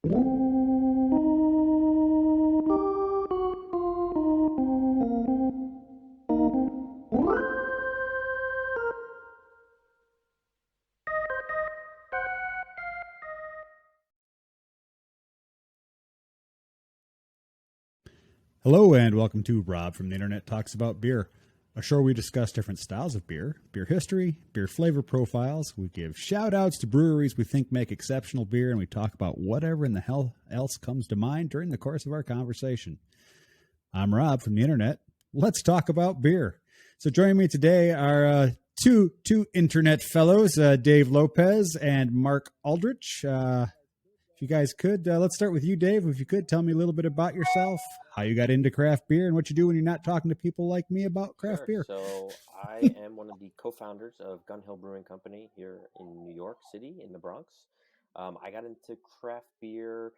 Hello and welcome to Rob from the Internet Talks About Beer, a show where we discuss different styles of beer, beer history, beer flavor profiles. We give shout outs to breweries we think make exceptional beer, and we talk about whatever in the hell else comes to mind during the course of our conversation. I'm Rob from the Internet. Let's talk about beer. So joining me today are two Internet fellows, Dave Lopez and Mark Aldrich. If you guys could, let's start with you, Dave. If you could, tell me a little bit about yourself, how you got into craft beer, and what you do when you're not talking to people like me about craft beer. So I am one of the co-founders of Gun Hill Brewing Company here in New York City, in the Bronx. I got into craft beer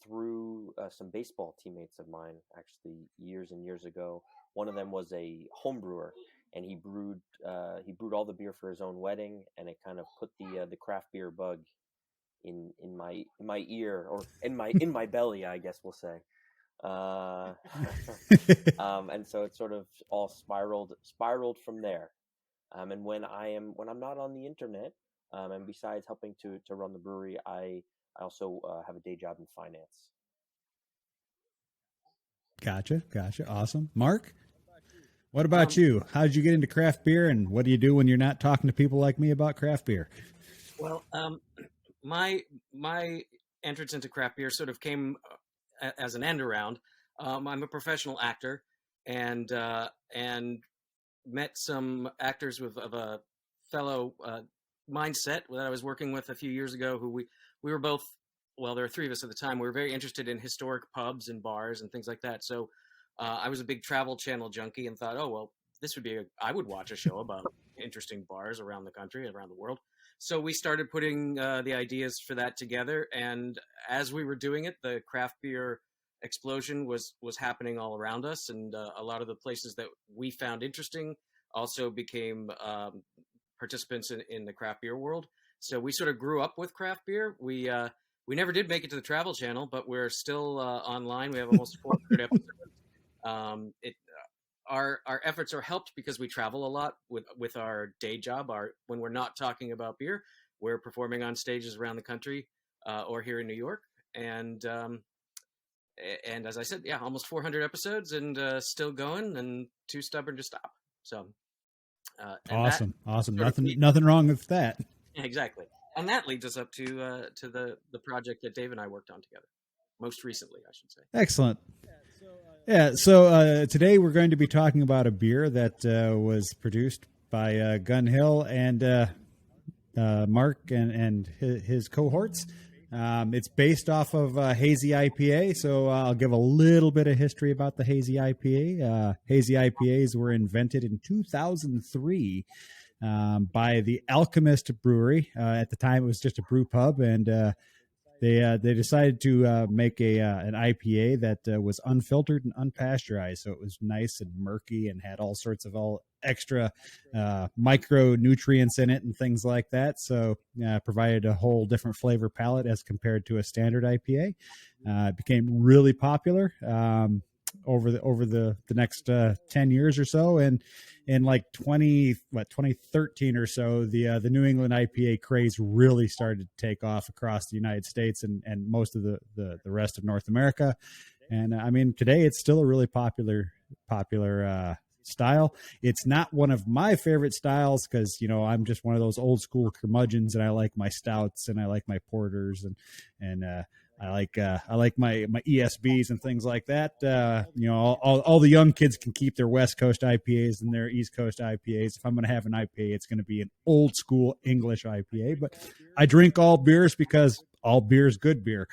through some baseball teammates of mine, actually, years and years ago. One of them was a home brewer, and he brewed all the beer for his own wedding, and it kind of put the craft beer bug in my ear, or in my belly, I guess we'll say. And so it sort of all spiraled from there. And when I'm not on the internet, and besides helping to run the brewery, I also have a day job in finance. Gotcha. Awesome. Mark, what about you? How did you get into craft beer, and what do you do when you're not talking to people like me about craft beer? Well, my entrance into craft beer sort of came as an end around. I'm a professional actor, and met some actors of a fellow mindset that I was working with a few years ago. Who we were both. Well, there were three of us at the time. We were very interested in historic pubs and bars and things like that. So I was a big Travel Channel junkie and thought, oh well, this would be I would watch a show about interesting bars around the country, around the world. So we started putting the ideas for that together, and as we were doing it, the craft beer explosion was happening all around us, and a lot of the places that we found interesting also became participants in the craft beer world. So we sort of grew up with craft beer. We never did make it to the Travel Channel, but we're still online. We have almost 400 episodes. Our efforts are helped because we travel a lot with our day job. When we're not talking about beer, we're performing on stages around the country or here in New York. And as I said, yeah, almost 400 episodes and still going, and too stubborn to stop. So awesome. Nothing wrong with that. Exactly. And that leads us up to the project that Dave and I worked on together. Most recently, I should say. Excellent. Yeah, so today we're going to be talking about a beer that was produced by Gun Hill and Mark and his cohorts. It's based off of Hazy Ipa, so I'll give a little bit of history about the Hazy Ipa. Hazy IPAs were invented in 2003 by the Alchemist Brewery. At the time, it was just a brew pub, and they decided to make an IPA that was unfiltered and unpasteurized, so it was nice and murky and had all sorts of extra micronutrients in it and things like that. So provided a whole different flavor palette as compared to a standard IPA. It became really popular over the next 10 years or so, and in like 2013 or so, the New England IPA craze really started to take off across the United States and most of the rest of North America. And I mean, today it's still a really popular style. It's not one of my favorite styles because, I'm just one of those old school curmudgeons, and I like my stouts and I like my porters and I like my ESBs and things like that. All the young kids can keep their West Coast IPAs and their East Coast IPAs. If I'm going to have an IPA, it's going to be an old school English IPA. But I drink all beers because all beer is good beer.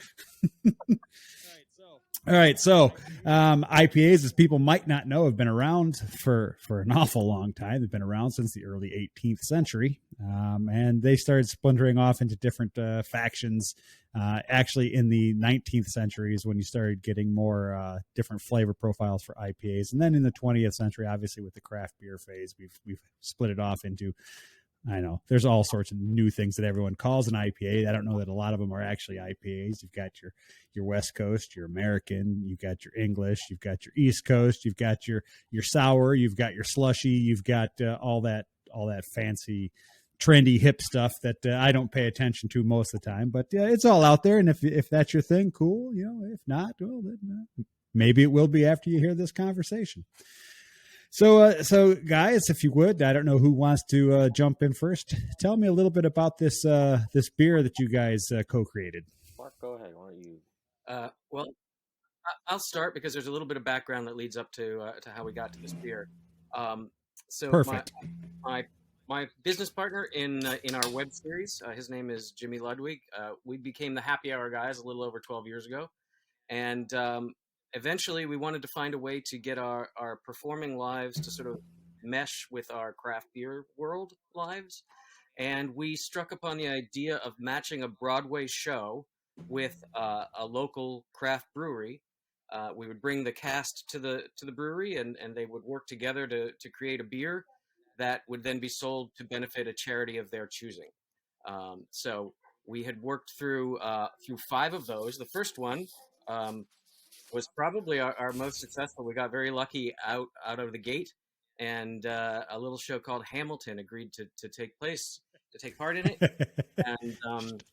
All right, so IPAs, as people might not know, have been around for an awful long time. They've been around since the early 18th century, and they started splintering off into different factions. Actually, in the 19th century is when you started getting more different flavor profiles for IPAs, and then in the 20th century, obviously with the craft beer phase, we've split it off into I know there's all sorts of new things that everyone calls an IPA. I don't know that a lot of them are actually IPAs. You've got your West Coast, your American, you've got your English, you've got your East Coast, you've got your sour, you've got your slushy, you've got all that fancy, trendy, hip stuff that I don't pay attention to most of the time. But it's all out there, and if that's your thing, cool. If not, well, then, maybe it will be after you hear this conversation. So guys, if you would, I don't know who wants to jump in first. Tell me a little bit about this beer that you guys co-created. Mark, go ahead. Why don't you? Well, I'll start because there's a little bit of background that leads up to how we got to this beer. So Perfect. my business partner in our web series, his name is Jimmy Ludwig. We became the Happy Hour guys a little over 12 years ago, and eventually we wanted to find a way to get our performing lives to sort of mesh with our craft beer world lives. And we struck upon the idea of matching a Broadway show with a local craft brewery. We would bring the cast to the brewery, and they would work together to create a beer that would then be sold to benefit a charity of their choosing. So we had worked through 5 of those. The first one was probably our most successful. We got very lucky out of the gate, and a little show called Hamilton agreed to take part in it, and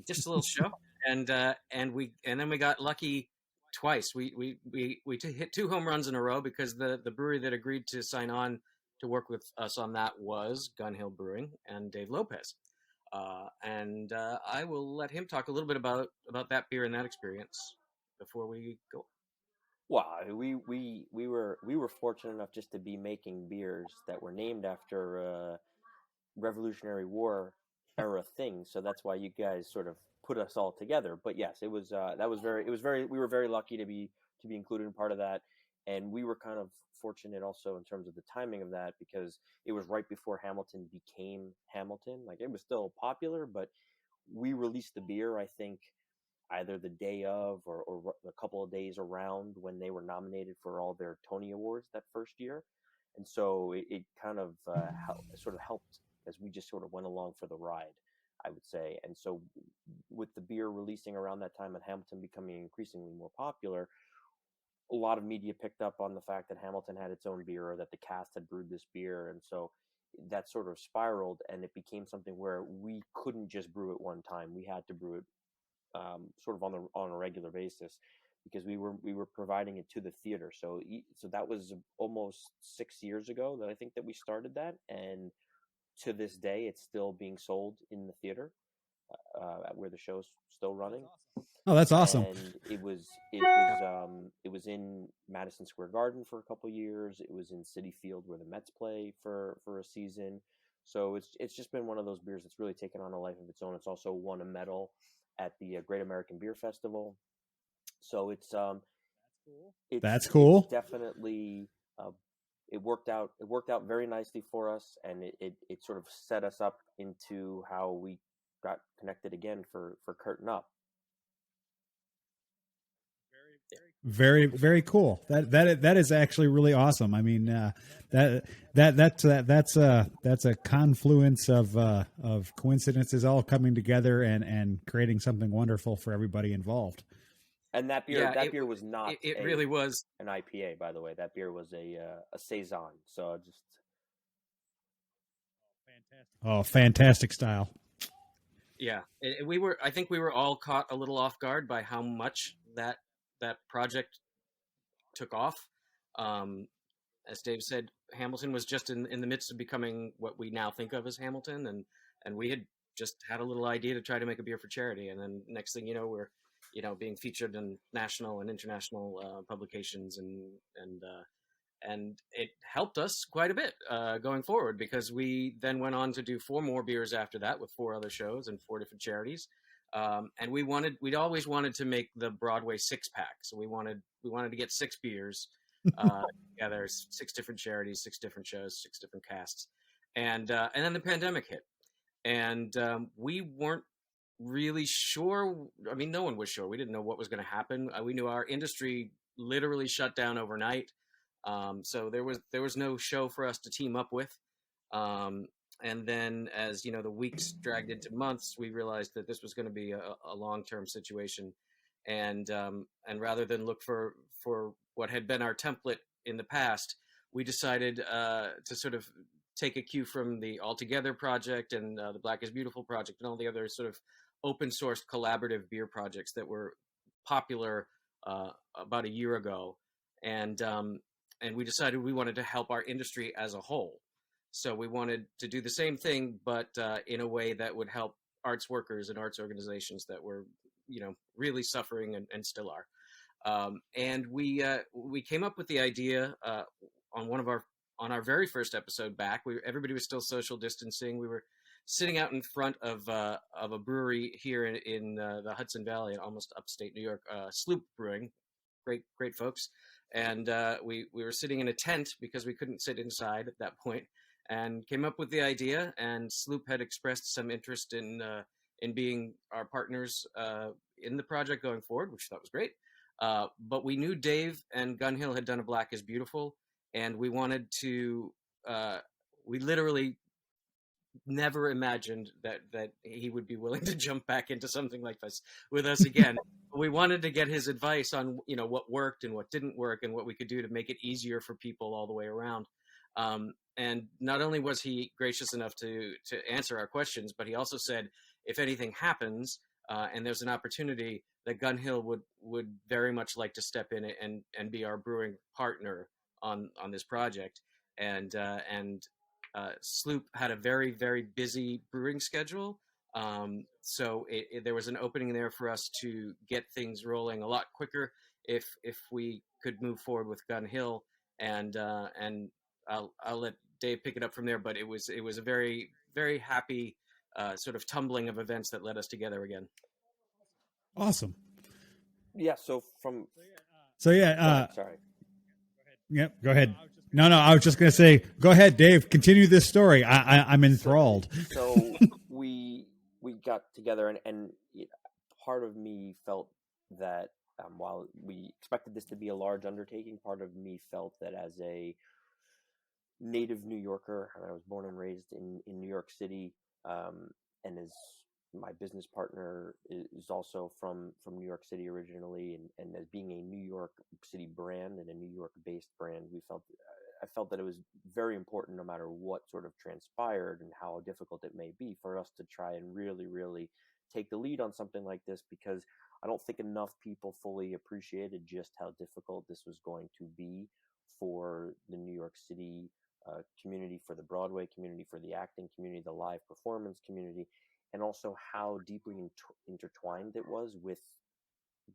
just a little show, and then we got lucky twice. We hit 2 home runs in a row because the brewery that agreed to sign on to work with us on that was Gun Hill Brewing and Dave Lopez. And I will let him talk a little bit about that beer and that experience before we go. Wow, we were fortunate enough just to be making beers that were named after Revolutionary War era things, so that's why you guys sort of put us all together. But yes, it was we were very lucky to be included in part of that, and we were kind of fortunate also in terms of the timing of that, because it was right before Hamilton became Hamilton. Like, it was still popular, but we released the beer, I think, either the day of or a couple of days around when they were nominated for all their Tony Awards that first year. And so it kind of sort of helped as we just sort of went along for the ride, I would say. And so with the beer releasing around that time and Hamilton becoming increasingly more popular, a lot of media picked up on the fact that Hamilton had its own beer, or that the cast had brewed this beer. And so that sort of spiraled, and it became something where we couldn't just brew it one time. We had to brew it sort of on a regular basis, because we were providing it to the theater. So that was almost 6 years ago that I think that we started that, and to this day it's still being sold in the theater where the show's still running. Oh, that's awesome. And it was in Madison Square Garden for a couple of years. It was in Citi Field where the Mets play for a season. So it's just been one of those beers that's really taken on a life of its own. It's also won a medal at the Great American Beer Festival. So that's cool. It's definitely it worked out very nicely for us, and it sort of set us up into how we got connected again for Curtain Up. Very, very cool. That is actually really awesome. I mean, that's a confluence of coincidences all coming together and creating something wonderful for everybody involved. And that beer was not. It really was an IPA, by the way. That beer was a saison. So just fantastic style. Yeah, I think we were all caught a little off guard by how much that project took off. As Dave said, Hamilton was just in the midst of becoming what we now think of as Hamilton, and we had just had a little idea to try to make a beer for charity, and then next thing you know, we're being featured in national and international publications, and it helped us quite a bit going forward, because we then went on to do 4 more beers after that with 4 other shows and 4 different charities. And we'd always wanted to make the Broadway 6-pack. So we wanted to get 6 beers together, 6 different charities, 6 different shows, 6 different casts. And then the pandemic hit, and we weren't really sure. I mean, no one was sure. We didn't know what was going to happen. We knew our industry literally shut down overnight. So there was no show for us to team up with. and then as the weeks dragged into months, we realized that this was going to be a long-term situation, and rather than look for what had been our template in the past, we decided to sort of take a cue from the Altogether project and the Black is Beautiful project and all the other sort of open source collaborative beer projects that were popular about a year ago, and we decided we wanted to help our industry as a whole. So we wanted to do the same thing, but in a way that would help arts workers and arts organizations that were, really suffering and still are. And we came up with the idea on our very first episode back. Everybody was still social distancing. We were sitting out in front of a brewery here in the Hudson Valley, almost upstate New York, Sloop Brewing, great folks. And we were sitting in a tent because we couldn't sit inside at that point, and came up with the idea. And Sloop had expressed some interest in being our partners in the project going forward, which I thought was great. But we knew Dave and Gun Hill had done a Black is Beautiful, and we wanted to. We literally never imagined that he would be willing to jump back into something like this with us again. We wanted to get his advice on what worked and what didn't work, and what we could do to make it easier for people all the way around. And not only was he gracious enough to answer our questions, but he also said, if anything happens and there's an opportunity, that Gun Hill would very much like to step in and be our brewing partner on this project. And Sloop had a very, very busy brewing schedule. So there was an opening there for us to get things rolling a lot quicker if we could move forward with Gun Hill. And I'll let Dave pick it up from there. But it was a very, very happy sort of tumbling of events that led us together again. Awesome. Yeah. Sorry. Yep. Go ahead. No, I was just going to say, go ahead, Dave. Continue this story. I'm enthralled. So we got together, and part of me felt that while we expected this to be a large undertaking, part of me felt that as a native New Yorker, and I was born and raised in New York City, and as my business partner is also from New York City originally, and as being a New York City brand and a New York based brand, I felt that it was very important, no matter what sort of transpired and how difficult it may be, for us to try and really, really take the lead on something like this, because I don't think enough people fully appreciated just how difficult this was going to be for the New York City community, for the Broadway community, for the acting community, the live performance community, and also how deeply intertwined it was with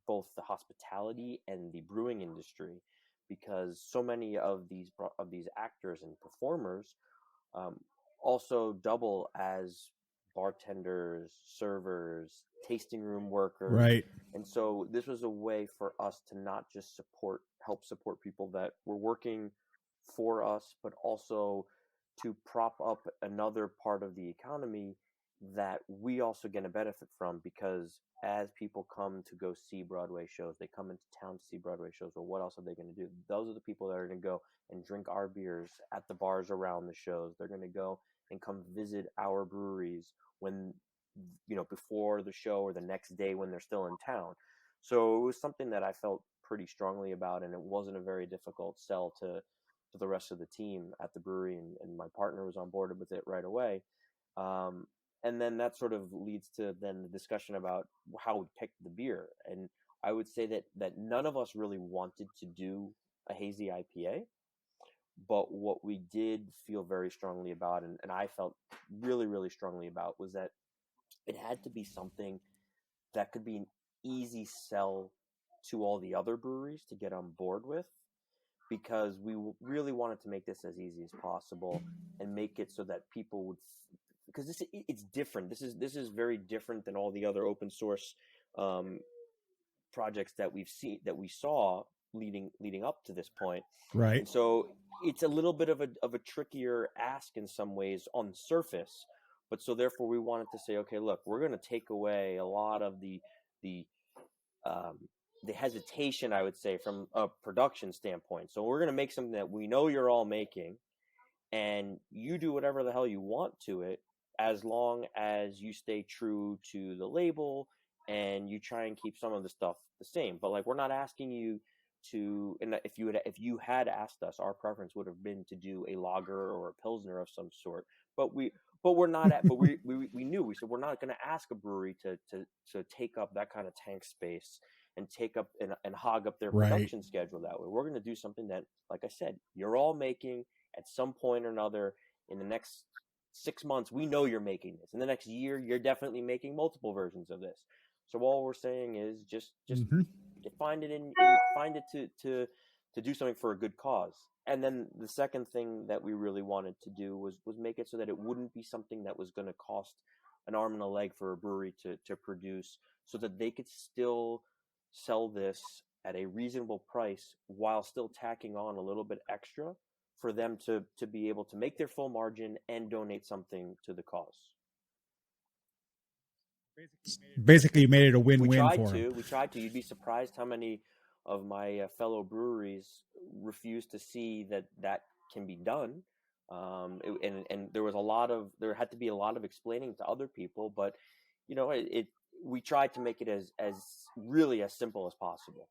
both the hospitality and the brewing industry, because so many of these actors and performers also double as bartenders, servers, tasting room workers. Right. And so this was a way for us to not just help support people that were working for us, but also to prop up another part of the economy that we also get a benefit from, because as people come to go see Broadway shows, they come into town to see Broadway shows. Well, what else are they going to do? Those are the people that are going to go and drink our beers at the bars around the shows. They're going to go and come visit our breweries when, before the show or the next day when they're still in town. So it was something that I felt pretty strongly about, and it wasn't a very difficult sell to the rest of the team at the brewery, and my partner was on board with it right away. And then that sort of leads to then the discussion about how we picked the beer. And I would say that none of us really wanted to do a hazy IPA, but what we did feel very strongly about, and I felt really, really strongly about, was that it had to be something that could be an easy sell to all the other breweries to get on board with, because we really wanted to make this as easy as possible and make it so that people would, because it's different. This is very different than all the other open source projects that we saw leading up to this point. Right. And so it's a little bit of a trickier ask in some ways on the surface, but so therefore we wanted to say, okay, look, we're going to take away a lot of the hesitation, I would say, from a production standpoint. So we're going to make something that we know you're all making, and you do whatever the hell you want to it, as long as you stay true to the label and you try and keep some of the stuff the same. But like, we're not asking you to, and if you had asked us, our preference would have been to do a lager or a pilsner of some sort. But we're not at, but we knew, we said we're not going to ask a brewery to take up that kind of tank space and take up and hog up their production schedule that way. We're going to do something that, like I said, you're all making at some point or another in the next 6 months. We know you're making this. In the next year, you're definitely making multiple versions of this. So all we're saying is just find it find it to do something for a good cause. And then the second thing that we really wanted to do was make it so that it wouldn't be something that was going to cost an arm and a leg for a brewery to produce, so that they could still sell this at a reasonable price while still tacking on a little bit extra for them to be able to make their full margin and donate something to the cause. Basically, you made it a win-win for them. We tried to. You'd be surprised how many of my fellow breweries refuse to see that can be done. And there had to be a lot of explaining to other people, but we tried to make it as really as simple as possible.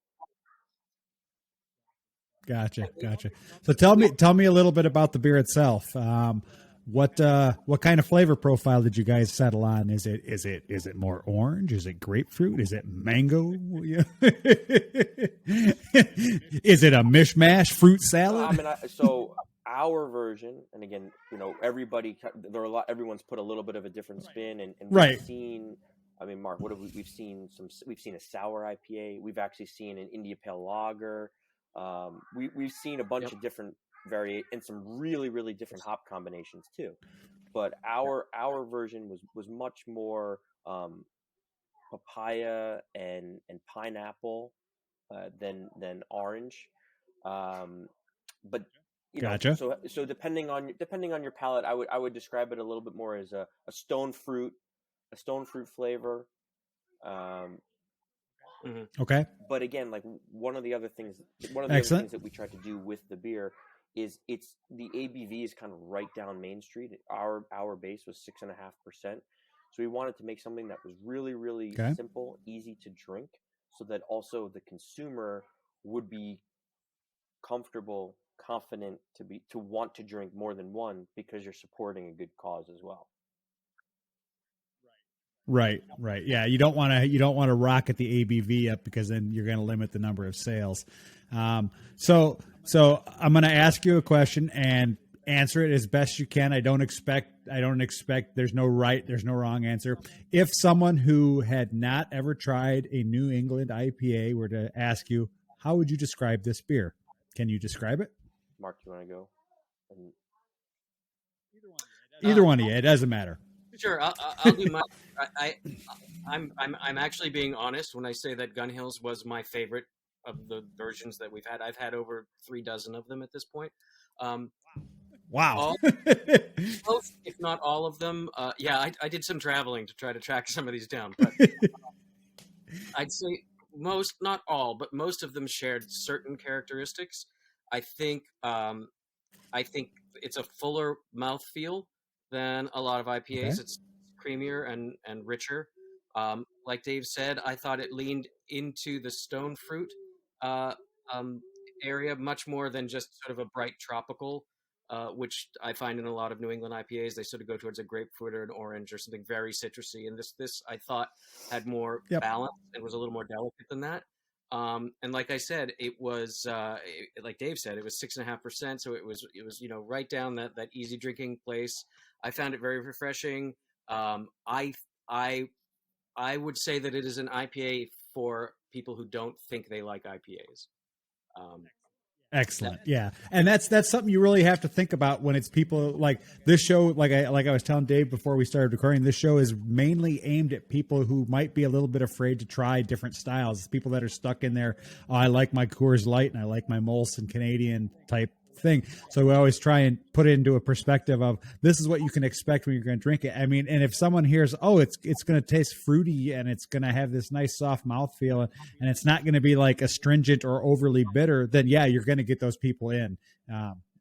Gotcha. So tell me a little bit about the beer itself. What kind of flavor profile did you guys settle on? Is it more orange? Is it grapefruit? Is it mango? Is it a mishmash fruit salad? So our version, and again, everyone's put a little bit of a different spin, and we've seen. Mark, what have we've seen? We've seen a sour IPA. We've actually seen an India Pale Lager. We've seen a bunch of different and some really, really different hop combinations too. But our version was much more papaya and pineapple than orange. But gotcha. So depending on your palate, I would describe it a little bit more as a stone fruit flavor. Okay. But again, like one of the other things that we tried to do with the beer is the ABV is kind of right down Main Street. Our base was 6.5%. So we wanted to make something that was really, really simple, easy to drink, so that also the consumer would be comfortable, confident to want to drink more than one, because you're supporting a good cause as well. Right. Yeah, you don't want to rocket the ABV up, because then you're going to limit the number of sales. So I'm going to ask you a question and answer it as best you can. I don't expect there's no right, there's no wrong answer. If someone who had not ever tried a New England IPA were to ask you, how would you describe this beer? Can you describe it? Mark, do you want to go? Either one of you, it doesn't matter. Sure, I'll do my. I'm actually being honest when I say that Gun Hills was my favorite of the versions that we've had. I've had over 36 of them at this point. Wow. Most, if not all of them. I did some traveling to try to track some of these down, but I'd say most, not all, but most of them shared certain characteristics. I think it's a fuller mouthfeel than a lot of IPAs. Okay. It's creamier and richer. Like Dave said, I thought it leaned into the stone fruit area much more than just sort of a bright tropical, which I find in a lot of New England IPAs. They sort of go towards a grapefruit or an orange or something very citrusy. And this I thought had more balance and was a little more delicate than that. And like I said, it was like Dave said, it was 6.5%. So it was right down that easy drinking place. I found it very refreshing. I would say that it is an IPA for people who don't think they like IPAs. Excellent. Yeah. And that's something you really have to think about when it's people like this show. Like I was telling Dave before we started recording, this show is mainly aimed at people who might be a little bit afraid to try different styles. People that are stuck in there. Oh, I like my Coors Light and I like my Molson Canadian type thing. So we always try and put it into a perspective of this is what you can expect when you're going to drink it. I mean, and if someone hears, oh, it's going to taste fruity and it's going to have this nice soft mouthfeel and it's not going to be like astringent or overly bitter, then yeah, you're going to get those people in.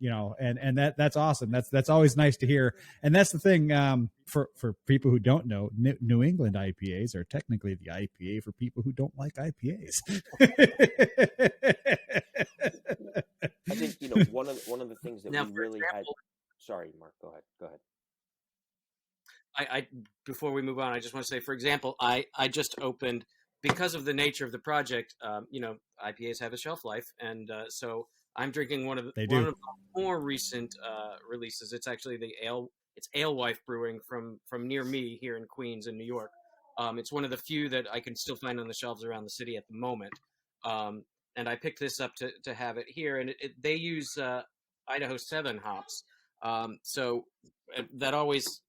and that's awesome. That's always nice to hear. And that's the thing, for people who don't know, New England IPAs are technically the IPA for people who don't like IPAs. I think one of the things that Now, we for really had. example, Sorry, Mark. Go ahead. I before we move on, I just want to say, for example, I just opened, because of the nature of the project. IPAs have a shelf life, and so I'm drinking one of the more recent releases. It's actually it's Alewife Brewing from near me here in Queens in New York. It's one of the few that I can still find on the shelves around the city at the moment. And I picked this up to have it here, and they use Idaho 7 hops. So that always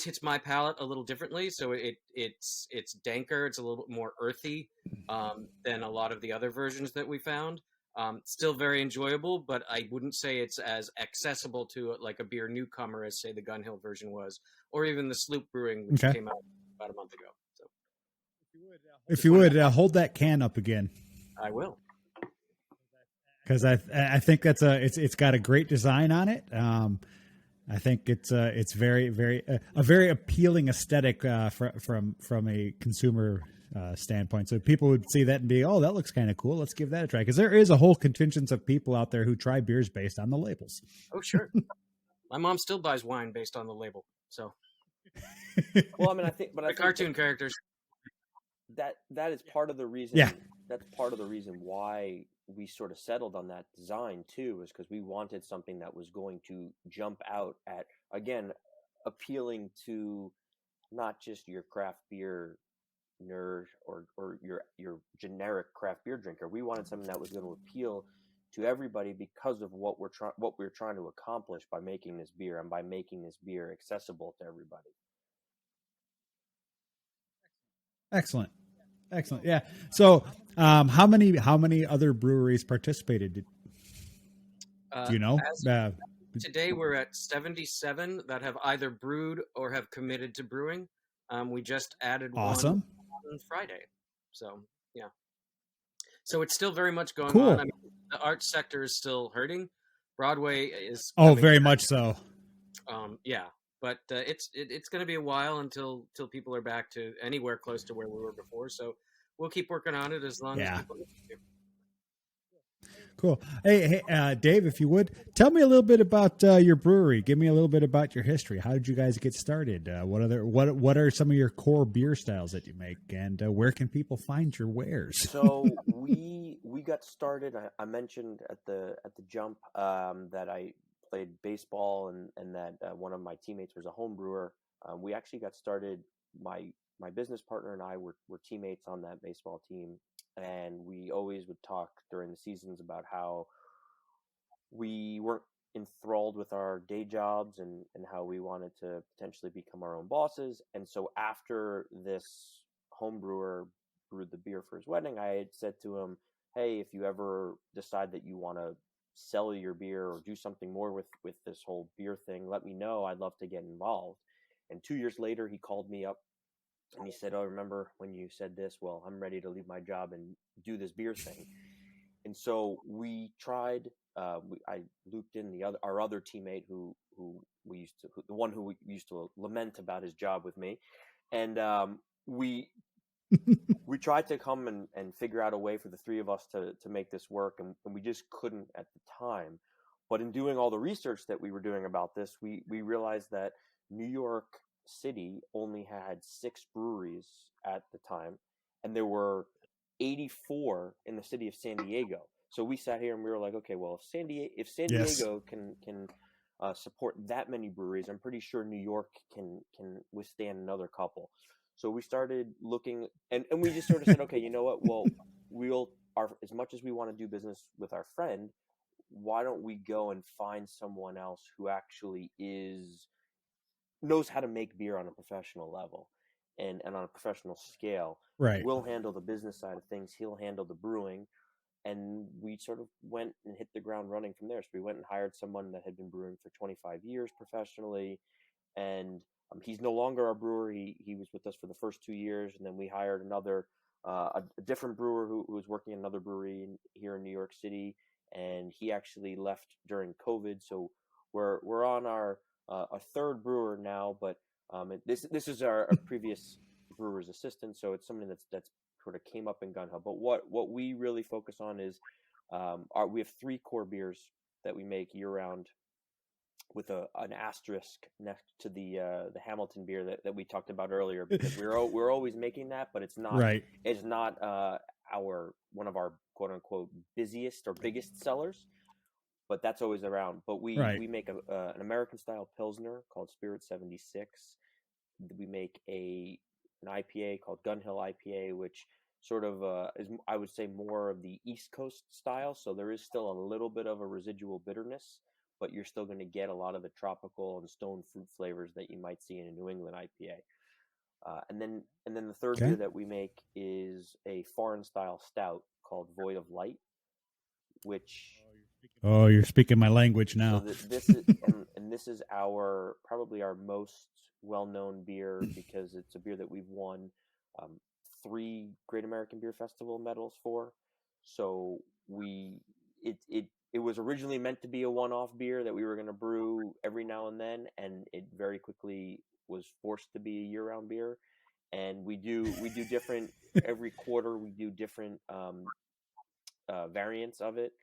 hits my palate a little differently. So it's danker. It's a little bit more earthy than a lot of the other versions that we found. Still very enjoyable, but I wouldn't say it's as accessible to like a beer newcomer as, say, the Gun Hill version was, or even the Sloop Brewing, which came out about a month ago. So, if you would hold that can up again, I will, because I think it's got a great design on it. I think it's very a very appealing aesthetic from a consumer standpoint. So people would see that and be, oh, that looks kind of cool. Let's give that a try, because there is a whole contingent of people out there who try beers based on the labels. Oh, sure. My mom still buys wine based on the label. So, well, I mean, I think cartoon characters. That is part of the reason. Yeah. That's part of the reason why we sort of settled on that design too, is because we wanted something that was going to jump out at, again, appealing to not just your craft beer nerd or your generic craft beer drinker. We wanted something that was going to appeal to everybody because of what we're trying to accomplish by making this beer, and by making this beer accessible to everybody. Excellent. Yeah. So, how many other breweries participated? Do you know? Today we're at 77 that have either brewed or have committed to brewing. We just added one on Friday. So, yeah. So it's still very much going on. I mean, the arts sector is still hurting. Broadway is very much so. Yeah. But it's going to be a while until people are back to anywhere close to where we were before. So we'll keep working on it as long as people continue. Cool. Hey, Dave, if you would, tell me a little bit about your brewery. Give me a little bit about your history. How did you guys get started? What are some of your core beer styles that you make, and where can people find your wares? So we got started. I mentioned at the jump that I played baseball, and that one of my teammates was a home brewer. We actually got started. My business partner and I were teammates on that baseball team, and we always would talk during the seasons about how we weren't enthralled with our day jobs, and how we wanted to potentially become our own bosses. And so after this home brewer brewed the beer for his wedding, I had said to him, hey, if you ever decide that you want to sell your beer or do something more with this whole beer thing, let me know. I'd love to get involved. And 2 years later, he called me up and he said, oh, remember when you said this? Well, I'm ready to leave my job and do this beer thing. And so we tried. I looped in our other teammate the one who we used to lament about his job with me, and we tried to come and figure out a way for the three of us to make this work, and we just couldn't at the time. But in doing all the research that we were doing about this, we realized that New York City only had 6 breweries at the time, and there were 84 in the city of San Diego. So we sat here and we were like, okay, well, if San Diego can support that many breweries, I'm pretty sure New York can withstand another couple. So we started looking, and we just sort of said, okay, you know what? Well, as much as we want to do business with our friend, why don't we go and find someone else who actually knows how to make beer on a professional level and on a professional scale. Right. We'll handle the business side of things. He'll handle the brewing. And we sort of went and hit the ground running from there. So we went and hired someone that had been brewing for 25 years professionally. And he's no longer our brewer. He was with us for the first 2 years. And then we hired a different brewer who was working in another brewery here in New York City. and he actually left during COVID. So we're on our a third brewer now, but this is our previous brewer's assistant, so it's something that's sort of came up in Gun Hill. But what we really focus on is we have 3 core beers that we make year round, with an asterisk next to the Hamilton beer that we talked about earlier, because we're always making that, but it's not Right. it's not our one of our quote unquote busiest or biggest sellers, but that's always around. But we Right. we make an American style Pilsner called Spirit 76. We make an IPA called Gun Hill IPA, which sort of is, I would say, more of the East Coast style. So there is still a little bit of a residual bitterness, but you're still going to get a lot of the tropical and stone fruit flavors that you might see in a New England IPA. And then the third beer that we make is a foreign style stout called Void of Light, which you're speaking my language now. So this is and this is probably our most well-known beer, because it's a beer that we've won 3 Great American Beer Festival medals for. So it was originally meant to be a one-off beer that we were going to brew every now and then, and it very quickly was forced to be a year-round beer. And we do different every quarter. We do different variants of it.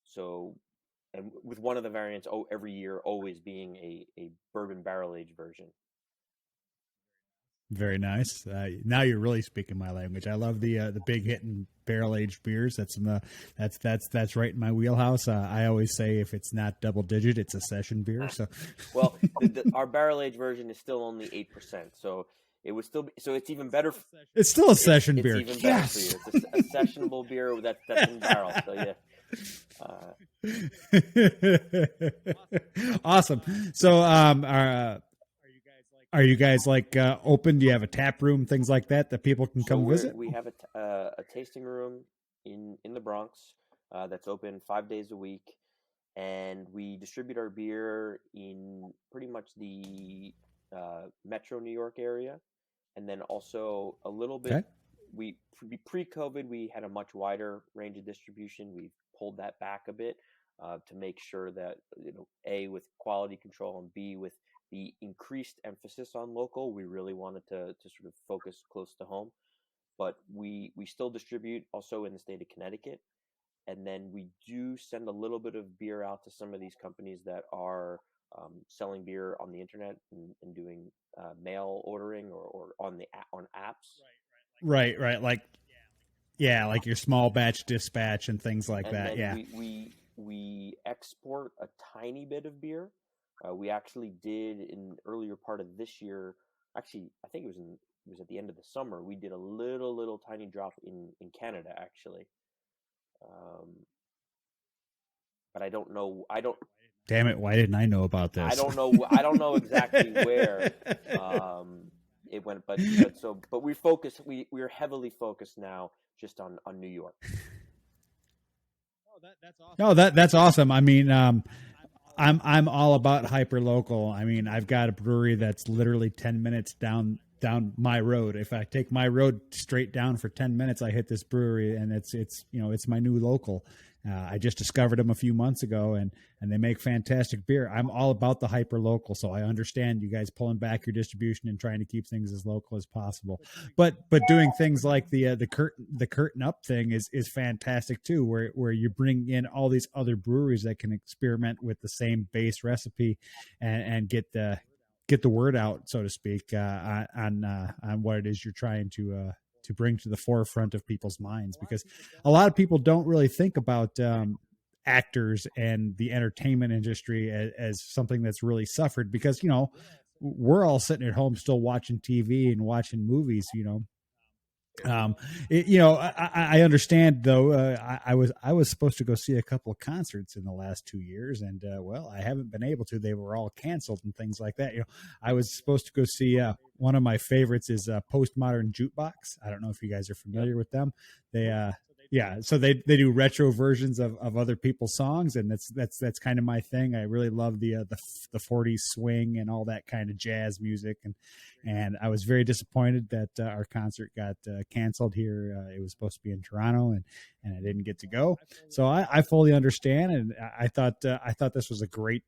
So, and with one of the variants every year always being a bourbon barrel aged version. Very nice. Now you're really speaking my language. I love the big hitting barrel aged beers. That's right in my wheelhouse. I always say if it's not double digit, it's a session beer. So, well, our barrel aged version is still only 8%. So it would still be, so it's even better. It's still a session beer. It's even better for you. It's a sessionable beer that's in barrel. So yeah. Awesome. So, are you guys like open? Do you have a tap room, things like that people can come visit? We have a tasting room in the Bronx that's open 5 days a week, and we distribute our beer in pretty much the Metro New York area, and then also a little bit. Okay. We pre-COVID we had a much wider range of distribution. We've pulled that back a bit to make sure that, A, with quality control, and B, with the increased emphasis on local, we really wanted to sort of focus close to home. But we still distribute also in the state of Connecticut, and then we do send a little bit of beer out to some of these companies that are selling beer on the internet and doing mail ordering or on apps. Right. Like your small batch dispatch and things like and that. Then Yeah. We export a tiny bit of beer. We actually did in earlier part of this year. Actually, I think it was at the end of the summer. We did a little tiny drop in Canada, actually. But I don't know. Damn it! Why didn't I know about this? I don't know. I don't know exactly where it went, but we focus. We're heavily focused now just on New York. Oh, that's awesome. I mean, I'm all about hyper local. I mean, I've got a brewery that's literally 10 minutes down my road. If I take my road straight down for 10 minutes, I hit this brewery, and it's my new local. I just discovered them a few months ago, and they make fantastic beer. I'm all about the hyper local, so I understand you guys pulling back your distribution and trying to keep things as local as possible. But doing things like the curtain up thing is fantastic too, where you bring in all these other breweries that can experiment with the same base recipe and get the word out, so to speak, on what it is you're trying to bring to the forefront of people's minds, because a lot of people don't really think about actors and the entertainment industry as something that's really suffered, because we're all sitting at home still watching TV and watching movies. I understand though. I was supposed to go see a couple of concerts in the last 2 years, and I haven't been able to. They were all canceled and things like that. I was supposed to go see one of my favorites is Postmodern Jukebox. I don't know if you guys are familiar with them. Yeah, so they do retro versions of other people's songs, and that's kind of my thing. I really love the 40s swing and all that kind of jazz music, and I was very disappointed that our concert got canceled here. It was supposed to be in Toronto, and I didn't get to go. So I fully understand, and I thought this was a great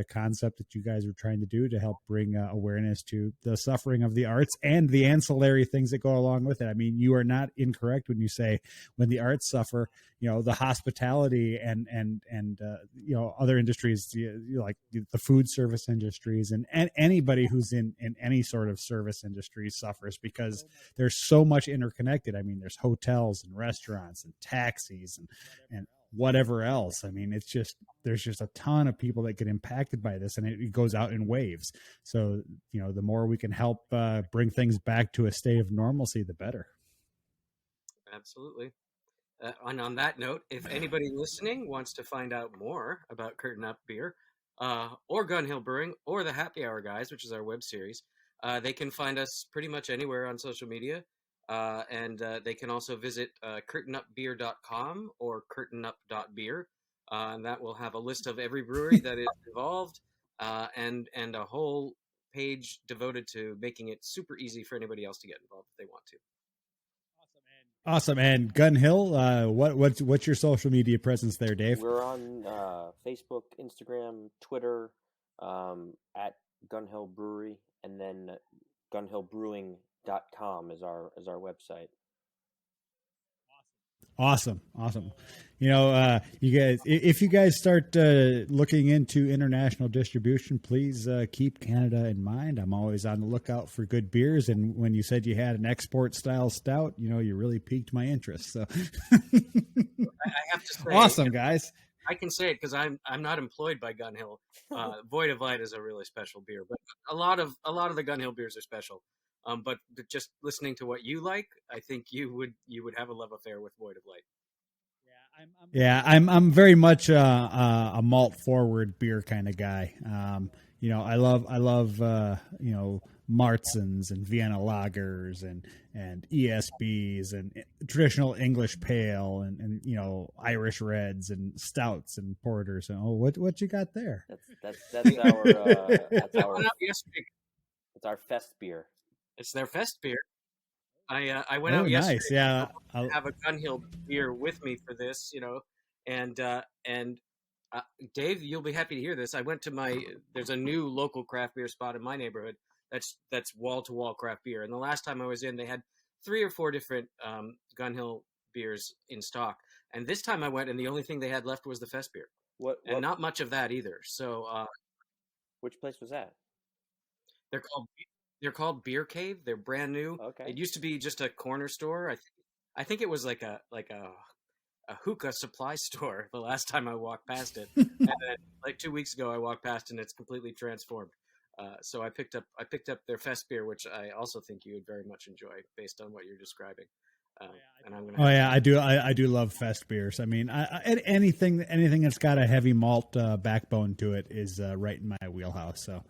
concept that you guys were trying to do to help bring awareness to the suffering of the arts and the ancillary things that go along with it. I mean, you are not incorrect when you say when the arts suffer, the hospitality and other industries, like the food service industries and anybody who's in any sort of service industry suffers, because there's so much interconnected. I mean, there's hotels and restaurants and taxis and whatever else. I mean, there's just a ton of people that get impacted by this, and it goes out in waves. So, the more we can help bring things back to a state of normalcy, the better. Absolutely. And on that note, if anybody listening wants to find out more about Curtain Up Beer, or Gun Hill Brewing, or the Happy Hour Guys, which is our web series, they can find us pretty much anywhere on social media. And they can also visit curtainupbeer.com or curtainup.beer. And that will have a list of every brewery that is involved, and a whole page devoted to making it super easy for anybody else to get involved if they want to. Awesome. And Gun Hill, what's your social media presence there, Dave? We're on Facebook, Instagram, Twitter, at Gun Hill Brewery, and then gunhillbrewing.com is our website. Awesome. You guys, if you guys start looking into international distribution, please keep Canada in mind. I'm always on the lookout for good beers. And when you said you had an export style stout, you really piqued my interest. So I have to say, awesome, guys. I can say it because I'm not employed by Gun Hill. Void of Light is a really special beer, but a lot of the Gun Hill beers are special. But just listening to what you like, I think you would have a love affair with Void of Light. I'm very much a malt forward beer kind of guy. I love Martzens and Vienna lagers and ESBs and traditional English pale and Irish reds and stouts and porters. And what you got there? That's our it's our fest beer. It's their fest beer. I went out yesterday. Nice. Yeah, I'll have a Gun Hill beer with me for this, and Dave, you'll be happy to hear this. I went to there's a new local craft beer spot in my neighborhood that's wall to wall craft beer, and the last time I was in, they had 3 or 4 different Gun Hill beers in stock, and this time I went, and the only thing they had left was the fest beer. And not much of that either. So, which place was that? They're called Beer Cave. They're brand new. Okay. It used to be just a corner store. I think it was like a hookah supply store the last time I walked past it. And then, like 2 weeks ago, I walked past and it's completely transformed. So I picked up their fest beer, which I also think you would very much enjoy based on what you're describing. And I'm gonna. I do love fest beers. I mean, anything that's got a heavy malt backbone to it is right in my wheelhouse. So.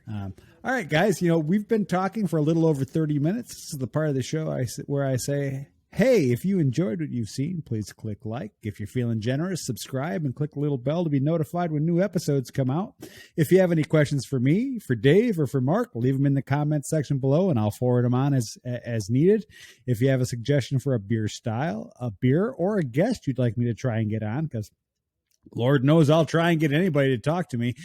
All right, guys, we've been talking for a little over 30 minutes. This is the part of the show where I say, hey, if you enjoyed what you've seen, please click like. If you're feeling generous, subscribe and click the little bell to be notified when new episodes come out. If you have any questions for me, for Dave, or for Mark, leave them in the comments section below, and I'll forward them on as needed. If you have a suggestion for a beer style, a beer, or a guest you'd like me to try and get on, because Lord knows I'll try and get anybody to talk to me,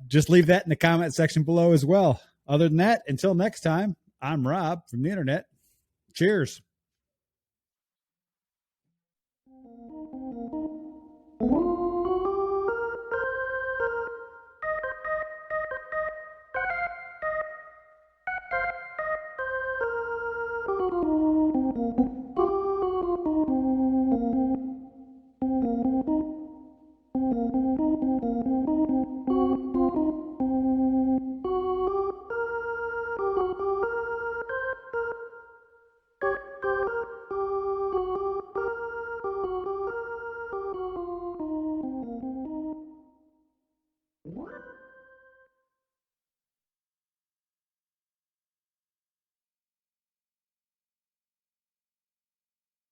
just leave that in the comment section below as well. Other than that, until next time, I'm Rob from the internet. Cheers.